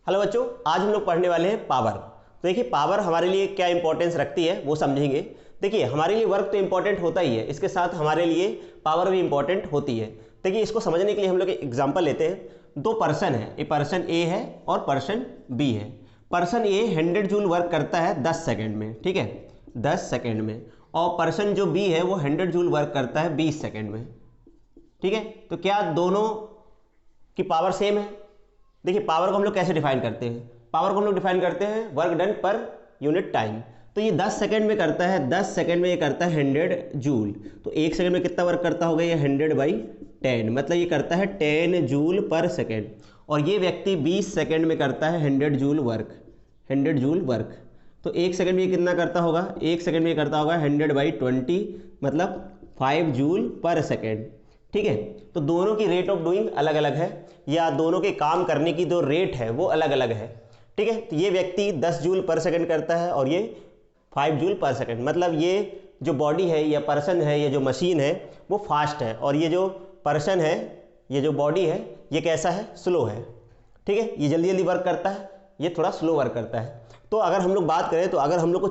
Hello बच्चों, आज हम लोग पढ़ने वाले हैं पावर। तो देखिए पावर हमारे लिए क्या इंपॉर्टेंस रखती है वो समझेंगे। देखिए हमारे लिए वर्क तो इंपॉर्टेंट होता ही है, इसके साथ हमारे लिए पावर भी इंपॉर्टेंट होती है। देखिए इसको समझने के लिए हम लोग एक एग्जांपल लेते हैं। दो पर्सन है, एक पर्सन ए है और पर्सन बी है। पर्सन ए 100 जूल वर्क करता है 10 सेकेंड में, ठीक है, 10 सेकेंड में। और पर्सन जो बी है वो 100 जूल वर्क करता है 20 सेकेंड में, ठीक है। तो क्या दोनों की पावर सेम है? देखिए पावर को हम लोग कैसे डिफाइन करते हैं? पावर को हम लोग डिफाइन करते हैं work done per unit time. तो ये 10 सेकंड में करता है, 10 सेकंड में ये करता है 100 जूल। तो एक सेकंड में कितना वर्क करता होगा? ये 100/10, मतलब ये करता है 10 जूल पर सेकंड। और ये व्यक्ति 20 सेकंड में करता है 100 जूल वर्क, 100 जूल वर्क। तो एक सेकंड में ये कितना करता होगा? एक सेकंड में ये करता होगा 100/20, मतलब 5 जूल पर सेकेंड, ठीक है। तो दोनों की रेट ऑफ डूइंग अलग अलग है, या दोनों के काम करने की जो रेट है वो अलग अलग है, ठीक है। तो ये व्यक्ति 10 जूल पर सेकंड करता है और ये 5 जूल पर सेकंड, मतलब ये जो बॉडी है या पर्सन है, ये जो मशीन है वो फास्ट है, और ये जो पर्सन है, ये जो बॉडी है, ये कैसा है? स्लो है, ठीक है। ये जल्दी जल्दी वर्क करता है, ये थोड़ा स्लो वर्क करता है। तो अगर हम लोग बात करें, तो अगर हम लोग को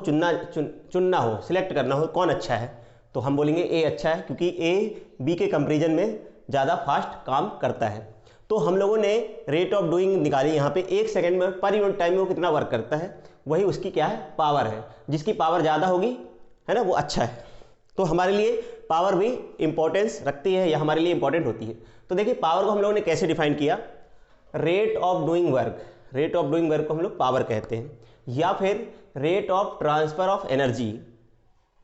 चुनना हो, सिलेक्ट करना हो कौन अच्छा है, तो हम बोलेंगे ए अच्छा है, क्योंकि ए बी के कंपैरिजन में ज़्यादा फास्ट काम करता है। तो हम लोगों ने रेट ऑफ डूइंग निकाली यहाँ पे, एक सेकंड में पर यूनिट टाइम में वो कितना वर्क करता है, वही उसकी क्या है? पावर है। जिसकी पावर ज़्यादा होगी, है ना, वो अच्छा है। तो हमारे लिए पावर भी इंपॉर्टेंस रखती है, या हमारे लिए इंपॉर्टेंट होती है। तो देखिए पावर को हम लोगों ने कैसे डिफाइन किया? Rate of doing work, rate of doing work को हम लोग पावर कहते हैं, या फिर rate of transfer of energy.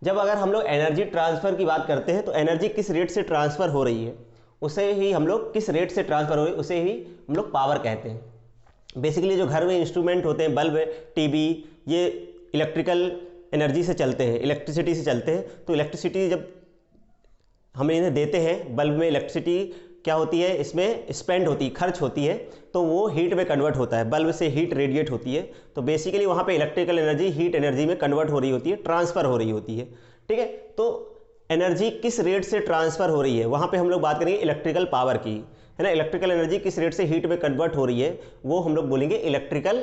जब अगर हम लोग एनर्जी ट्रांसफ़र की बात करते हैं, तो एनर्जी किस रेट से ट्रांसफ़र हो रही है, उसे ही हम लोग किस रेट से ट्रांसफ़र हो रही है उसे ही हम लोग पावर कहते हैं। बेसिकली जो घर में इंस्ट्रूमेंट होते हैं, बल्ब, टीवी, ये इलेक्ट्रिकल एनर्जी से चलते हैं, इलेक्ट्रिसिटी से चलते हैं। तो इलेक्ट्रिसिटी जब हम इन्हें देते हैं, बल्ब में इलेक्ट्रिसिटी क्या होती है? इसमें स्पेंड होती है, खर्च होती है, तो वो हीट में कन्वर्ट होता है, बल्ब से हीट रेडिएट होती है। तो बेसिकली वहाँ पे इलेक्ट्रिकल एनर्जी हीट एनर्जी में कन्वर्ट हो रही होती है, ट्रांसफ़र हो रही होती है, ठीक है। तो एनर्जी किस रेट से ट्रांसफ़र हो रही है, वहाँ पे हम लोग बात करेंगे इलेक्ट्रिकल पावर की, है ना। इलेक्ट्रिकल एनर्जी किस रेट से हीट में कन्वर्ट हो रही है, वो हम लोग बोलेंगे इलेक्ट्रिकल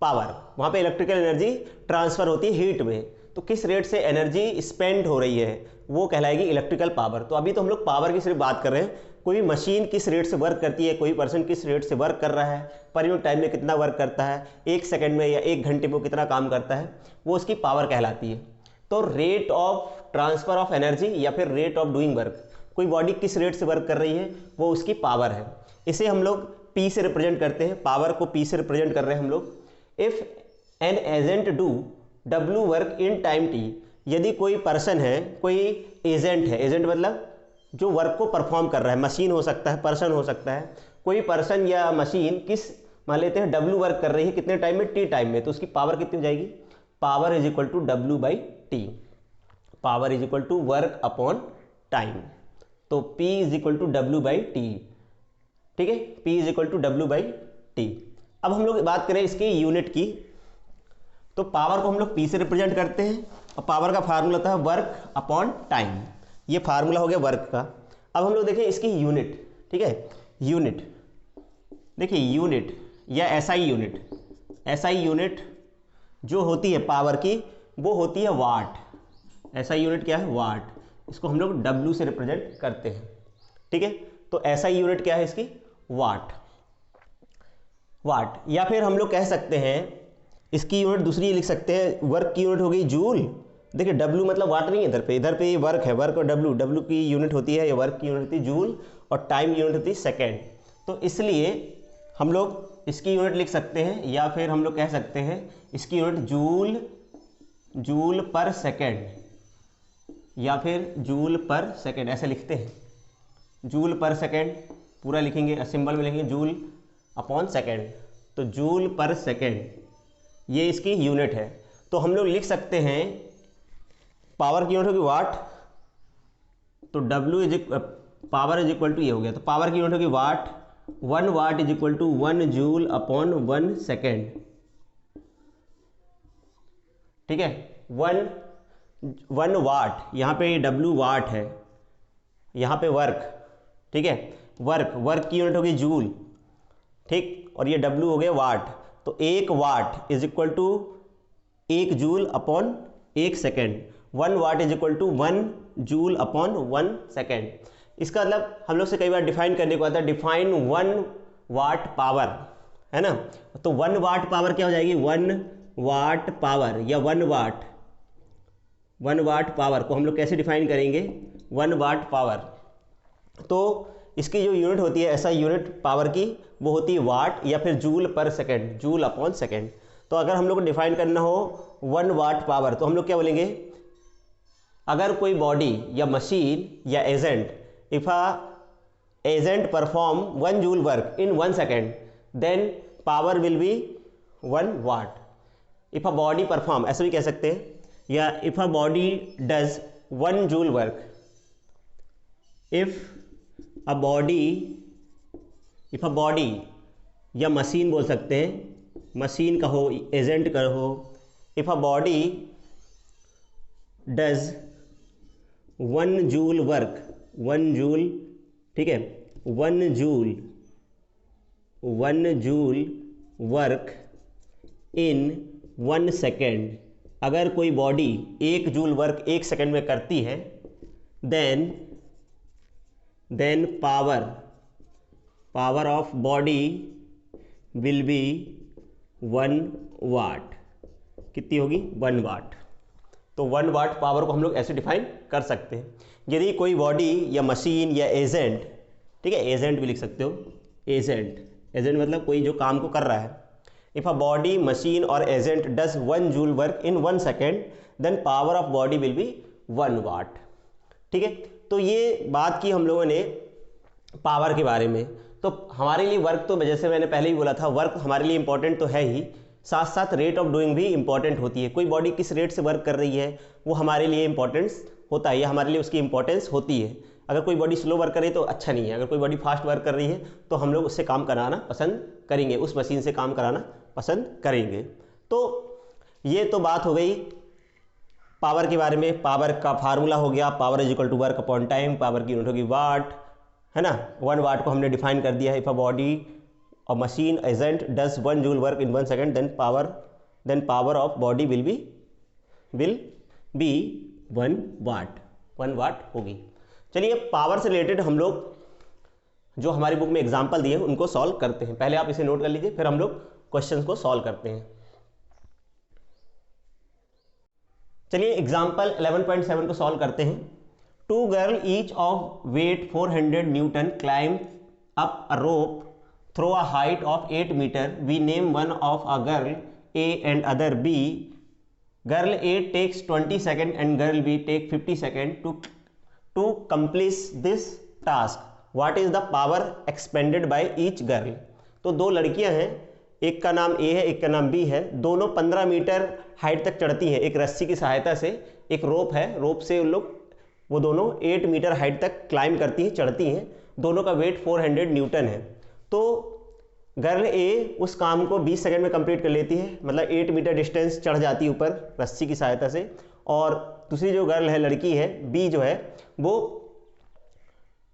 पावर। वहाँ पे इलेक्ट्रिकल एनर्जी ट्रांसफ़र होती है हीट में, तो किस रेट से एनर्जी स्पेंड हो रही है वो कहलाएगी इलेक्ट्रिकल पावर। तो अभी तो हम लोग पावर की सिर्फ बात कर रहे हैं, कोई मशीन किस रेट से वर्क करती है, कोई पर्सन किस रेट से वर्क कर रहा है, पर यूनिट टाइम में कितना वर्क करता है, एक सेकंड में या एक घंटे में वो कितना काम करता है, वो उसकी पावर कहलाती है। तो rate of transfer of energy या फिर रेट ऑफ डूइंग वर्क, कोई बॉडी किस रेट से वर्क कर रही है वो उसकी पावर है। इसे हम लोग पी से रिप्रेजेंट करते हैं, पावर को पी से रिप्रेजेंट कर रहे हैं हम लोग। If an agent do W work in time T, यदि कोई पर्सन है, कोई एजेंट है, एजेंट मतलब जो वर्क को परफॉर्म कर रहा है, मशीन हो सकता है, पर्सन हो सकता है, कोई पर्सन या मशीन किस, मान लेते हैं डब्ल्यू वर्क कर रही है कितने टाइम में? टी टाइम में। तो उसकी पावर कितनी हो जाएगी? Power is equal to W/T, power is equal to work upon time. तो P is equal to W/T, ठीक है, P is equal to W/T। अब हम लोग बात करें इसकी यूनिट की, तो पावर को हम लोग P से रिप्रेजेंट करते हैं, और पावर का फार्मूला होता है वर्क अपॉन टाइम। ये फार्मूला हो गया वर्क का। अब हम लोग देखें इसकी यूनिट, ठीक है, यूनिट देखिए, यूनिट या SI यूनिट, SI यूनिट जो होती है पावर की वो होती है वाट। SI यूनिट क्या है? वाट। इसको हम लोग W से रिप्रेजेंट करते हैं, ठीक है। तो SI यूनिट क्या है इसकी? वाट, वाट। या फिर हम लोग कह सकते हैं इसकी यूनिट दूसरी लिख सकते हैं, वर्क की यूनिट हो गई जूल। देखिए W मतलब वाट नहीं है, इधर पे ये वर्क है, वर्क और W की यूनिट होती है, ये वर्क की यूनिट होती है जूल, और टाइम यूनिट होती है सेकेंड। तो इसलिए हम लोग इसकी यूनिट लिख सकते हैं, या फिर हम लोग कह सकते हैं इसकी यूनिट जूल, जूल पर सेकेंड, या फिर जूल पर सेकेंड, ऐसे लिखते हैं। जूल पर सेकेंड पूरा लिखेंगे, सिंबल में लिखेंगे जूल अपॉन सेकेंड। तो जूल पर सेकेंड ये इसकी यूनिट है। तो हम लोग लिख सकते हैं पावर की यूनिट होगी वाट, तो W is power is equal to ये हो गया, तो पावर की यूनिट होगी watt, 1 watt is equal to 1 joule upon 1 second, ठीक है। 1 वाट, यहाँ पे W वाट है, यहाँ पे वर्क, ठीक है, वर्क की यूनिट होगी जूल, ठीक, और ये W हो गया वाट। तो 1 watt is equal to 1 joule upon 1 second. 1 watt is equal to 1 joule upon 1 second. इसका मतलब हम लोग से कई बार डिफाइन करने को आता है, डिफाइन 1 वाट पावर, है ना। तो 1 वाट पावर क्या हो जाएगी, 1 वाट पावर या 1 वाट पावर को हम लोग कैसे डिफाइन करेंगे, 1 वाट पावर। तो इसकी जो यूनिट होती है ऐसा यूनिट पावर की, वो होती है वाट या फिर जूल पर सेकेंड, जूल अपॉन सेकेंड। तो अगर हम लोग को डिफाइन करना हो 1 वाट पावर तो हम लोग क्या बोलेंगे, अगर कोई बॉडी या मशीन या agent, if a agent perform 1 joule work in 1 second then power will be 1 watt. If a body perform, ऐसा भी कह सकते हैं, या if a body does 1 joule work, if a body या मशीन बोल सकते हैं, मशीन कहो एजेंट कहो, if a body does 1 joule work, 1 joule, ठीक है, 1 जूल वर्क इन 1 सेकेंड, अगर कोई बॉडी 1 जूल वर्क 1 सेकेंड में करती है, then power of body will be 1 watt. कितनी होगी, 1 वाट। तो 1 वाट पावर को हम लोग ऐसे डिफाइन कर सकते हैं। यदि कोई बॉडी या मशीन या एजेंट, ठीक है, एजेंट भी लिख सकते हो, एजेंट मतलब कोई जो काम को कर रहा है। इफ अ बॉडी, मशीन और agent does 1 joule work in 1 second then power of body will be 1 watt. ठीक है, तो ये बात की हम लोगों ने पावर के बारे में। तो हमारे लिए वर्क, तो जैसे मैंने पहले ही बोला था, वर्क हमारे लिए इंपॉर्टेंट तो है ही, साथ साथ रेट ऑफ डूइंग भी इंपॉर्टेंट होती है। कोई बॉडी किस रेट से वर्क कर रही है वो हमारे लिए इंपॉर्टेंस होता है, या हमारे लिए उसकी इंपॉर्टेंस होती है। अगर कोई बॉडी स्लो वर्क कर रही है तो अच्छा नहीं है, अगर कोई बॉडी फास्ट वर्क कर रही है तो हम लोग उससे काम कराना पसंद करेंगे, उस मशीन से काम कराना पसंद करेंगे। तो ये तो बात हो गई पावर के बारे में। पावर का फार्मूला हो गया, power is equal to work upon time, power की यूनिट होगी वाट, है ना। 1 वाट को हमने डिफाइन कर दिया है। इफ अ बॉडी और machine agent does 1 joule work in 1 second then power of body will be 1 watt होगी। चलिए पावर से रिलेटेड हम लोग जो हमारी बुक में एग्जाम्पल दिए हैं उनको सॉल्व करते हैं। पहले आप इसे नोट कर लीजिए, फिर हम लोग क्वेश्चंस को सॉल्व करते हैं। चलिए एग्जाम्पल 11.7 को सॉल्व करते हैं। 2 girl each of weight 400 newton climb up a rope through a height of 8 metre. We name one of a girl A and other B. Girl A takes 20 seconds and girl B take 50 seconds to complete this task. What is the power expended by each girl? तो दो लड़कियां हैं, एक का नाम A है एक का नाम B है। दोनों 15 मीटर हाइट तक चढ़ती हैं एक रस्सी की सहायता से। एक रोप है, रोप से वो दोनों 8 मीटर हाइट तक क्लाइम करती हैं, चढ़ती हैं। दोनों का वेट 400 न्यूटन है। तो गर्ल ए उस काम को 20 सेकंड में कंप्लीट कर लेती है, मतलब 8 मीटर डिस्टेंस चढ़ जाती है ऊपर रस्सी की सहायता से। और दूसरी जो गर्ल है, लड़की है बी जो है, वो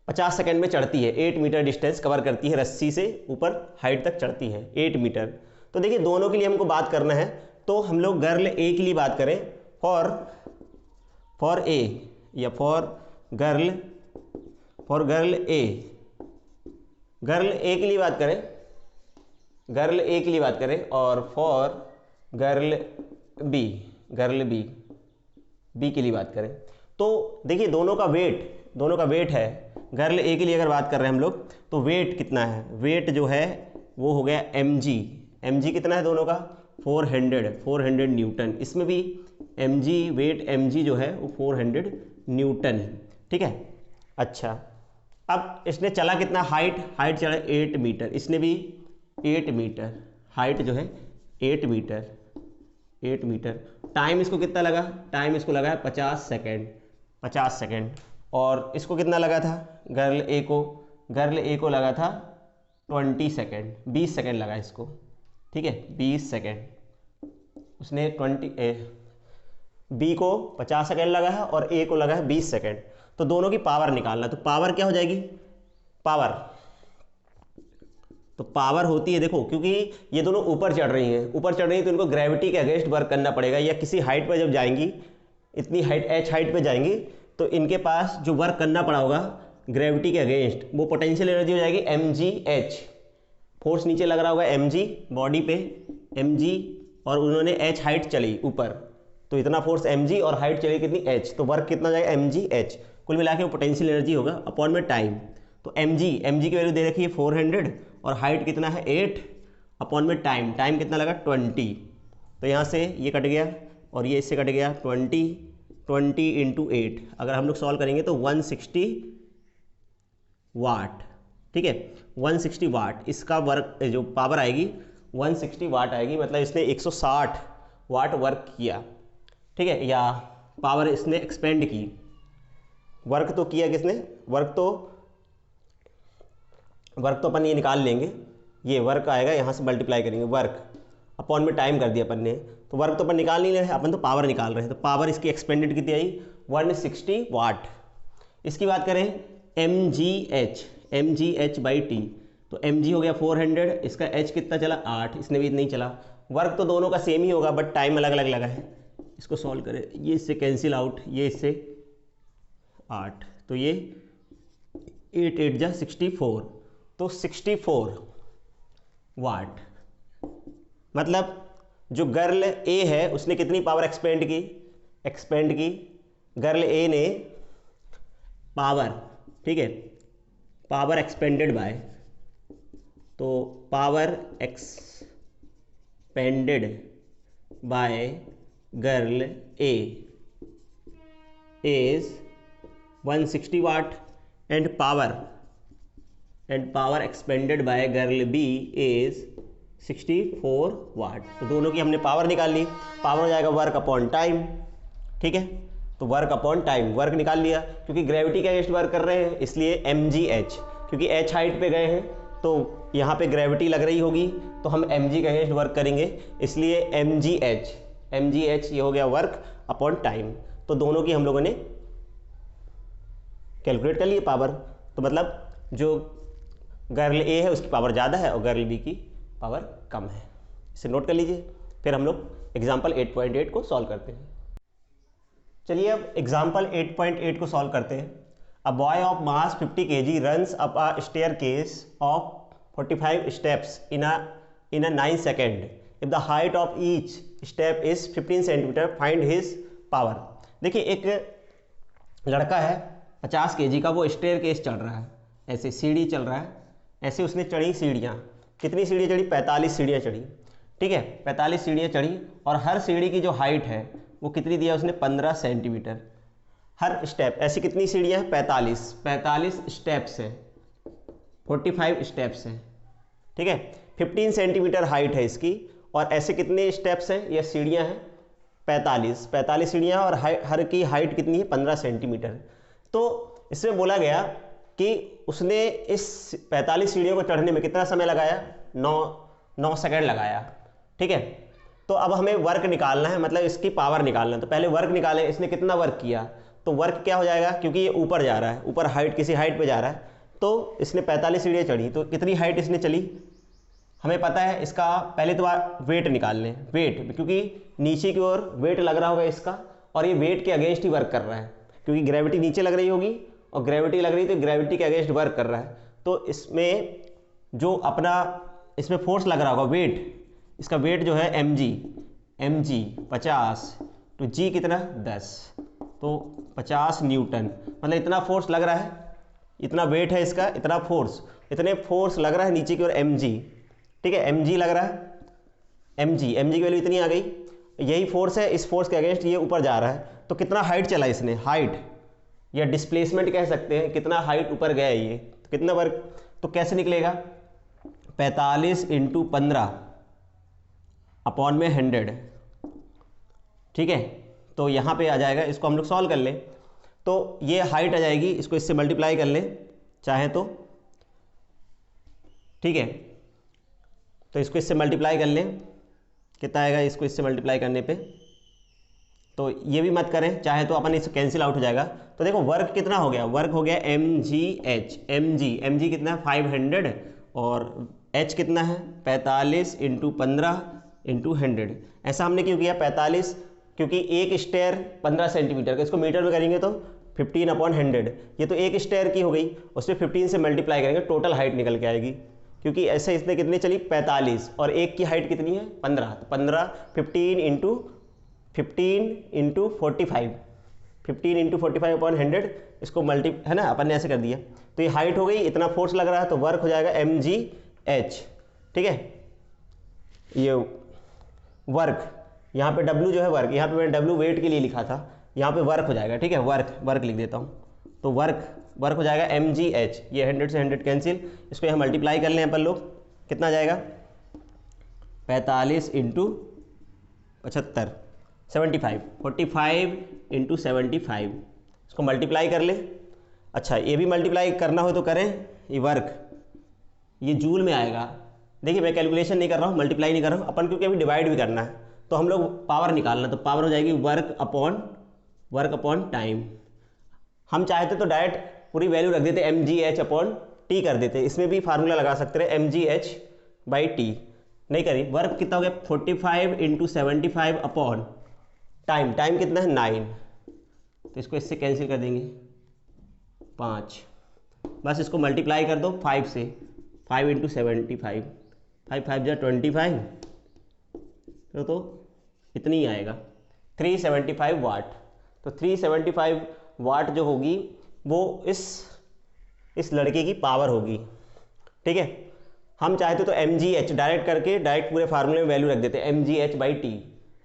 50 सेकंड में चढ़ती है, 8 मीटर डिस्टेंस कवर करती है, रस्सी से ऊपर हाइट तक चढ़ती है 8 मीटर। तो देखिए दोनों के लिए हमको बात करना है, तो हम लोग गर्ल ए के लिए बात करें। फॉर ए या फॉर गर्ल ए, गर्ल ए के लिए बात करें, गर्ल ए के लिए बात करें। और फॉर गर्ल बी के लिए बात करें। तो देखिए दोनों का वेट है। गर्ल ए के लिए अगर बात कर रहे हैं हम लोग तो वेट कितना है, वेट जो है वो हो गया mg कितना है दोनों का, 400 न्यूटन। इसमें भी वेट mg जो है वो 400 न्यूटन है, ठीक है। अच्छा, अब इसने चला कितना, हाइट चला 8 मीटर, इसने भी 8 मीटर, हाइट जो है 8 मीटर। टाइम इसको कितना लगा, टाइम इसको लगा है 50 सेकेंड। और इसको कितना लगा था, गर्ल ए को लगा था 20 सेकेंड, 20 सेकेंड लगा इसको, ठीक है, 20 सेकेंड। उसने बी को 50 सेकेंड लगा है और ए को लगा है 20 सेकेंड। तो दोनों की पावर निकालना, तो पावर क्या हो जाएगी, तो पावर होती है, देखो क्योंकि ये दोनों ऊपर चढ़ रही हैं, ऊपर चढ़ रही हैं तो इनको ग्रेविटी के अगेंस्ट वर्क करना पड़ेगा, या किसी हाइट पर जब जाएंगी, इतनी हाइट h हाइट पे जाएंगी तो इनके पास जो वर्क करना पड़ा होगा ग्रेविटी के अगेंस्ट, वो पोटेंशियल एनर्जी हो जाएगी mgh। फोर्स नीचे लग रहा होगा mg बॉडी पे mg, और उन्होंने h हाइट चली ऊपर, तो इतना फोर्स mg और हाइट चली कितनी h, तो वर्क कितना जाएगा mgh। कुल मिला के वो पोटेंशियल एनर्जी होगा अपॉन में टाइम। तो mg की वैल्यू दे रखी है 400 और हाइट कितना है 8 अपॉन में टाइम, टाइम कितना लगा 20। तो यहाँ से ये कट गया और ये इससे कट गया 20 इंटू 8, अगर हम लोग सॉल्व करेंगे तो 160 वाट। ठीक है, 160 वाट इसका वर्क, जो पावर आएगी 160 वाट आएगी, मतलब इसने 160 वाट वर्क किया। ठीक है, या पावर इसने एक्सपेंड की। वर्क तो किया किसने, वर्क तो अपन ये निकाल लेंगे, ये वर्क आएगा, यहाँ से मल्टीप्लाई करेंगे, वर्क अपॉन में टाइम कर दिया अपन ने, तो वर्क तो अपन निकाल नहीं रहे, अपन तो पावर निकाल रहे हैं। तो पावर इसकी एक्सपेंडेड कितनी आई 160 वाट। इसकी बात करें mgh बाई टी, तो mg हो गया 400, इसका h कितना चला 8, इसने भी नहीं चला। वर्क तो दोनों का सेम ही होगा बट टाइम अलग अलग लगा है। इसको सॉल्व करें, ये इससे कैंसिल आउट, ये इससे 8, तो ये 8 8 जा 64, तो 64 वाट। मतलब जो गर्ल ए है उसने कितनी पावर एक्सपेंड की, गर्ल ए ने पावर, ठीक है, पावर एक्सपेंडेड बाय, तो power expended by girl A is 160 watt and power expended by girl B is 64 watt. तो दोनों की हमने पावर निकाल ली, पावर हो जाएगा वर्क अपॉन टाइम। ठीक है, तो वर्क अपॉन टाइम, वर्क निकाल लिया, क्योंकि ग्रेविटी के अगेंस्ट वर्क कर रहे हैं इसलिए mgh, क्योंकि h हाइट पे गए हैं तो यहाँ पे ग्रेविटी लग रही होगी, तो हम mg के अगेंस्ट वर्क करेंगे, इसलिए mgh ये हो गया वर्क अपॉन टाइम। तो दोनों की हम लोगों ने कैलकुलेट कर लिए पावर, तो मतलब जो गर्ल ए है उसकी पावर ज़्यादा है और गर्ल बी की पावर कम है। इसे नोट कर लीजिए। फिर हम लोग एग्जाम्पल 8.8 को सॉल्व करते हैं। चलिए अब एग्जाम्पल 8.8 को सॉल्व करते हैं। A boy of mass 50 kg runs up a staircase of 45 steps in a 9 second. If the height of each step is 15 centimetre, find his power. देखिए एक लड़का है 50 kg का, वो स्टेयरकेस चढ़ रहा है, ऐसे सीढ़ी चल रहा है, ऐसे उसने चढ़ी सीढ़ियाँ, कितनी सीढ़ियाँ चढ़ी 45 सीढ़ियाँ चढ़ी। ठीक है, 45 सीढ़ियाँ चढ़ी और हर सीढ़ी की जो हाइट है वो कितनी दिया उसने 15 सेंटीमीटर हर स्टेप। ऐसी कितनी सीढ़ियाँ हैं 45 स्टेप्स हैं, 45 स्टेप्स हैं। ठीक है, 15 सेंटीमीटर हाइट है इसकी, और ऐसे कितने स्टेप्स हैं, ये सीढ़ियाँ हैं 45 सीढ़ियाँ, और हर की हाइट कितनी है 15 सेंटीमीटर। तो इसमें बोला गया कि उसने इस 45 सीढ़ियों को चढ़ने में कितना समय लगाया, 9 सेकंड लगाया। ठीक है, तो अब हमें वर्क निकालना है, मतलब इसकी पावर निकालना है। तो पहले वर्क निकालें, इसने कितना वर्क किया, तो वर्क क्या हो जाएगा, क्योंकि ये ऊपर जा रहा है, ऊपर हाइट किसी हाइट पे जा रहा है, तो इसने 45 सीढ़ियाँ चढ़ी, तो कितनी हाइट इसने चली हमें पता है। इसका पहले तो वेट निकाल लें, वेट, क्योंकि नीचे की ओर वेट लग रहा होगा इसका, और ये वेट के अगेंस्ट ही वर्क कर रहा है, क्योंकि ग्रेविटी नीचे लग रही होगी और ग्रेविटी लग रही, तो ग्रेविटी के अगेंस्ट वर्क कर रहा है। तो इसमें जो अपना इसमें फोर्स लग रहा होगा वेट, इसका वेट जो है mg 50 तो g कितना 10, तो 50 न्यूटन, मतलब इतना फोर्स लग रहा है, इतना वेट है इसका, इतना फोर्स, इतने फोर्स लग रहा है नीचे की ओर mg। ठीक है, mg लग रहा है, mg की वैल्यू इतनी आ गई, यही फोर्स है, इस फोर्स के अगेंस्ट ये ऊपर जा रहा है, तो कितना हाइट चला इसने, हाइट या डिस्प्लेसमेंट कह सकते हैं, कितना हाइट ऊपर गया ये, तो कितना वर्क, तो कैसे निकलेगा 45 × 15 अपॉन में 100। ठीक है, तो यहाँ पे आ जाएगा, इसको हम लोग सॉल्व कर लें, तो ये हाइट आ जाएगी, इसको इससे मल्टीप्लाई कर लें चाहे तो। ठीक है, तो इसको इससे मल्टीप्लाई कर लें, कितना आएगा इसको इससे मल्टीप्लाई करने पे, तो ये भी मत करें, चाहे तो अपन इससे कैंसिल आउट हो जाएगा। तो देखो वर्क कितना हो गया, वर्क हो गया mgh, mg कितना है 500 और h कितना है 45 × 15 × 100। ऐसा हमने क्यों किया 45, क्योंकि एक स्टेयर 15 सेंटीमीटर का, इसको मीटर में करेंगे तो 15/100, ये तो एक स्टेयर की हो गई, उसमें 15 से मल्टीप्लाई करेंगे टोटल हाइट निकल के आएगी, क्योंकि ऐसे इसने कितनी चली 45 और एक की हाइट कितनी है 15, तो 15 15 × 45 15 × 45/100, इसको मल्टी है ना, अपन ने ऐसे कर दिया, तो ये हाइट हो गई, इतना फोर्स लग रहा है, तो वर्क हो जाएगा mgh। ठीक है, ये वर्क, यहाँ पे W जो है वर्क, यहाँ पे मैंने W वेट के लिए लिखा था, यहाँ पे वर्क हो जाएगा। ठीक है, वर्क लिख देता हूँ, तो वर्क हो जाएगा mgh। ये 100 से 100 कैंसिल, इसको यहाँ मल्टीप्लाई कर लें अपन लोग, कितना जाएगा 45 × 75 75 45 × 75, इसको मल्टीप्लाई कर ले। अच्छा, ये भी मल्टीप्लाई करना हो तो करें, ये वर्क ये जूल में आएगा। देखिए मैं कैलकुलेशन नहीं कर रहा हूँ, मल्टीप्लाई नहीं कर रहा हूँ अपन, क्योंकि अभी डिवाइड भी करना है, तो हम लोग पावर निकालना, तो पावर हो जाएगी वर्क अपॉन टाइम। हम चाहते तो डायरेक्ट पूरी वैल्यू रख देते mgh/t कर देते, इसमें भी फार्मूला लगा सकते रहे mgh/t, नहीं करी। वर्क कितना हो गया 45 × 75 अपॉन टाइम कितना है 9, तो इसको इससे कैंसिल कर देंगे 5, बस इसको मल्टीप्लाई कर दो 5 से, 5 × 75, 5 5 जा 25, तो इतनी ही आएगा 375 वाट। तो 375 वाट जो होगी वो इस लड़के की पावर होगी। ठीक है, हम चाहते तो mgh डायरेक्ट करके डायरेक्ट पूरे फार्मूले में वैल्यू रख देते mgh/t,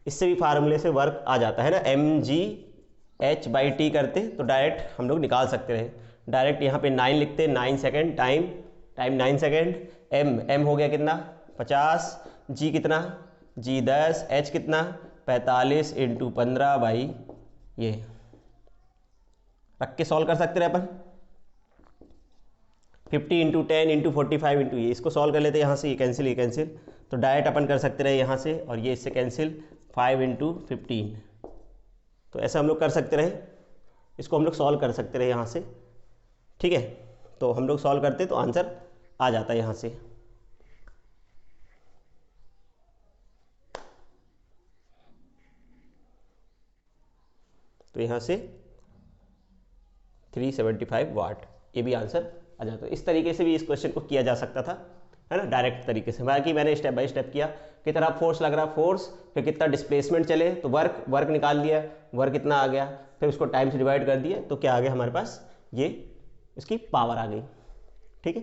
इससे भी फार्मूले से वर्क आ जाता है ना, mgh/t करते तो डायरेक्ट हम लोग निकाल सकते रहे। डायरेक्ट यहाँ पे 9 लिखते, 9 सेकेंड, टाइम 9 सेकेंड, m हो गया कितना 50, g कितना g 10, h कितना 45 × 15 ये रख के सॉल्व कर सकते रहे अपन। 50 × 10 × 45 × ये, इसको सॉल्व कर लेते यहाँ से, ये कैंसिल, तो डायरेक्ट अपन कर सकते रहे यहाँ से, और ये इससे कैंसिल 5 × 15, तो ऐसा हम लोग कर सकते रहे, इसको हम लोग सॉल्व कर सकते रहे यहाँ से। ठीक है, तो हम लोग सॉल्व करते तो आंसर आ जाता है यहाँ से। तो यहाँ से 375 वाट, ये भी आंसर आ जाता है। इस तरीके से भी इस क्वेश्चन को किया जा सकता था, है ना, डायरेक्ट तरीके से। बाकी मैंने स्टेप बाय स्टेप किया, कितना फोर्स लग रहा, फोर्स, फिर कितना डिस्प्लेसमेंट चले तो वर्क निकाल लिया, वर्क कितना आ गया, फिर उसको टाइम से डिवाइड कर दिया, तो क्या आ गया हमारे पास, ये इसकी पावर आ गई। ठीक है।